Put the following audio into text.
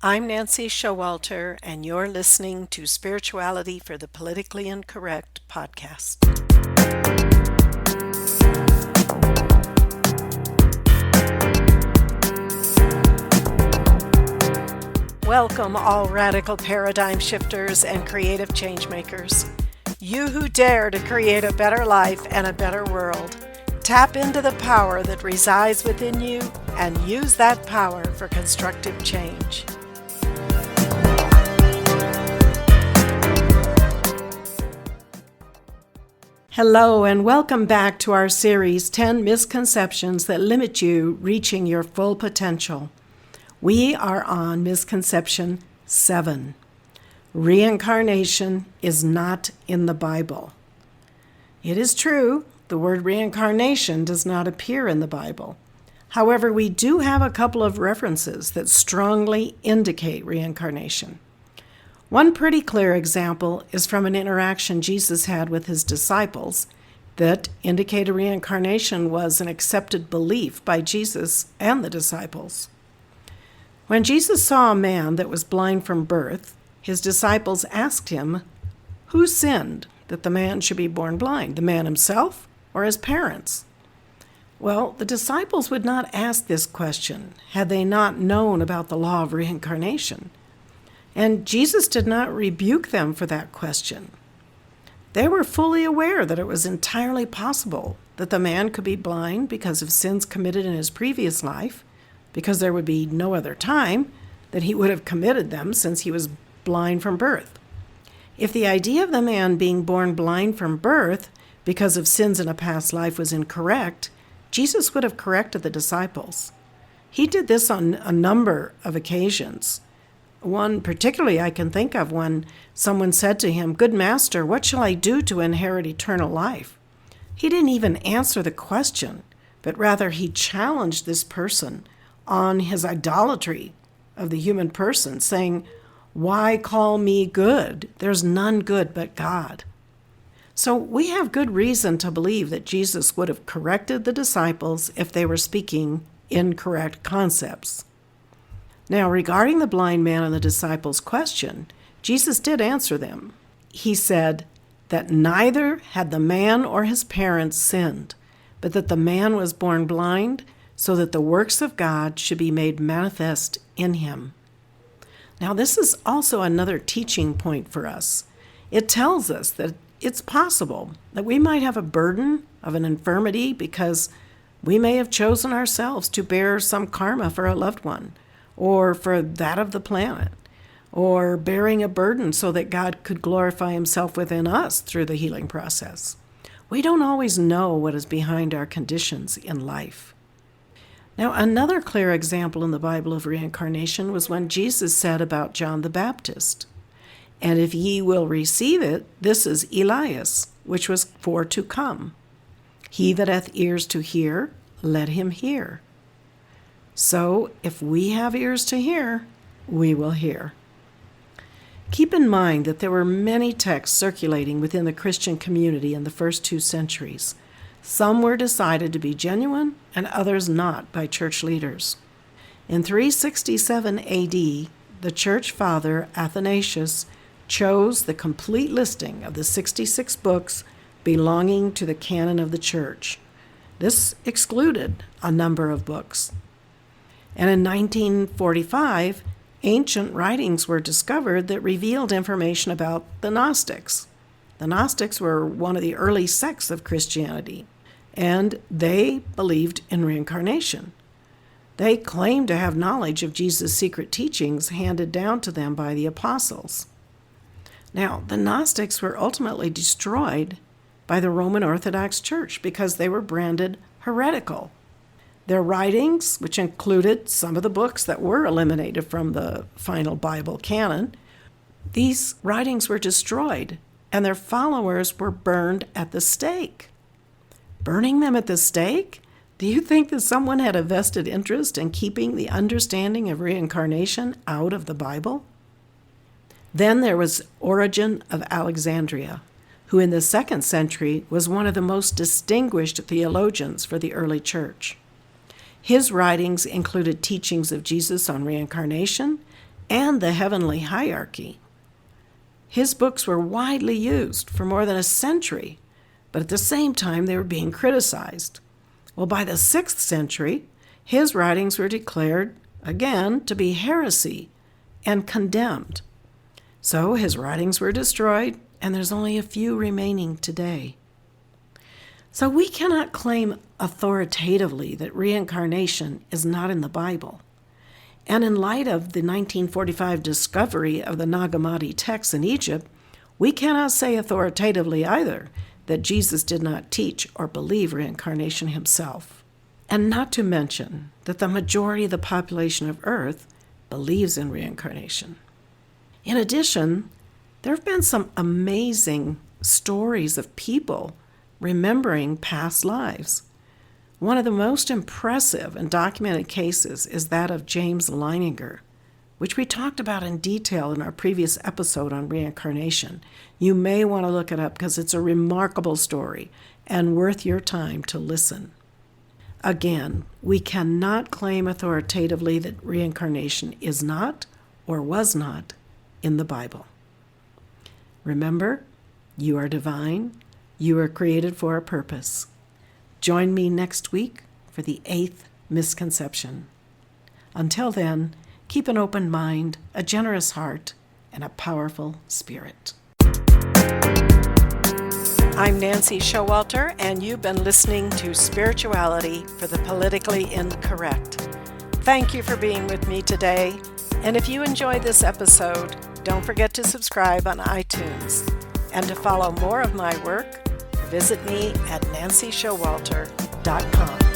I'm Nancy Showalter, and you're listening to Spirituality for the Politically Incorrect podcast. Welcome, all radical paradigm shifters and creative change makers. You who dare to create a better life and a better world. Tap into the power that resides within you and use that power for constructive change. Hello, and welcome back to our series 10 Misconceptions That Limit You Reaching Your Full Potential. We are on Misconception 7. Reincarnation is not in the Bible. It is true, the word reincarnation does not appear in the Bible. However, we do have a couple of references that strongly indicate reincarnation. One pretty clear example is from an interaction Jesus had with his disciples that indicated reincarnation was an accepted belief by Jesus and the disciples. When Jesus saw a man that was blind from birth, his disciples asked him, "Who sinned that the man should be born blind, the man himself or his parents?" Well, the disciples would not ask this question had they not known about the law of reincarnation. And Jesus did not rebuke them for that question. They were fully aware that it was entirely possible that the man could be blind because of sins committed in his previous life, because there would be no other time that he would have committed them since he was blind from birth. If the idea of the man being born blind from birth because of sins in a past life was incorrect, Jesus would have corrected the disciples. He did this on a number of occasions. One particularly I can think of when someone said to him, "Good master, what shall I do to inherit eternal life?" He didn't even answer the question, but rather he challenged this person on his idolatry of the human person, saying, "Why call me good? There's none good but God." So we have good reason to believe that Jesus would have corrected the disciples if they were speaking incorrect concepts. Now, regarding the blind man and the disciples' question, Jesus did answer them. He said that neither had the man or his parents sinned, but that the man was born blind so that the works of God should be made manifest in him. Now, this is also another teaching point for us. It tells us that it's possible that we might have a burden of an infirmity because we may have chosen ourselves to bear some karma for a loved one, or for that of the planet, or bearing a burden so that God could glorify himself within us through the healing process. We don't always know what is behind our conditions in life. Now, another clear example in the Bible of reincarnation was when Jesus said about John the Baptist, "And if ye will receive it, this is Elias, which was for to come. He that hath ears to hear, let him hear." So, if we have ears to hear, we will hear. Keep in mind that there were many texts circulating within the Christian community in the first 2 centuries. Some were decided to be genuine and others not by church leaders. In 367 AD, the church father Athanasius chose the complete listing of the 66 books belonging to the canon of the church. This excluded a number of books. And in 1945, ancient writings were discovered that revealed information about the Gnostics. The Gnostics were one of the early sects of Christianity, and they believed in reincarnation. They claimed to have knowledge of Jesus' secret teachings handed down to them by the apostles. Now, the Gnostics were ultimately destroyed by the Roman Orthodox Church because they were branded heretical. Their writings, which included some of the books that were eliminated from the final Bible canon, these writings were destroyed, and their followers were burned at the stake. Burning them at the stake? Do you think that someone had a vested interest in keeping the understanding of reincarnation out of the Bible? Then there was Origen of Alexandria, who in the 2nd century was one of the most distinguished theologians for the early church. His writings included teachings of Jesus on reincarnation and the heavenly hierarchy. His books were widely used for more than a century, but at the same time they were being criticized. Well, by the 6th century, his writings were declared, again, to be heresy and condemned. So his writings were destroyed, and there's only a few remaining today. So we cannot claim authoritatively that reincarnation is not in the Bible. And in light of the 1945 discovery of the Nag Hammadi texts in Egypt, we cannot say authoritatively either that Jesus did not teach or believe reincarnation himself. And not to mention that the majority of the population of Earth believes in reincarnation. In addition, there have been some amazing stories of people remembering past lives. One of the most impressive and documented cases is that of James Leininger, which we talked about in detail in our previous episode on reincarnation. You may want to look it up because it's a remarkable story and worth your time to listen. Again, we cannot claim authoritatively that reincarnation is not or was not in the Bible. Remember, you are divine. You are created for a purpose. Join me next week for the 8th misconception. Until then, keep an open mind, a generous heart, and a powerful spirit. I'm Nancy Showalter, and you've been listening to Spirituality for the Politically Incorrect. Thank you for being with me today, and if you enjoyed this episode, don't forget to subscribe on iTunes. And to follow more of my work, visit me at nancyshowalter.com.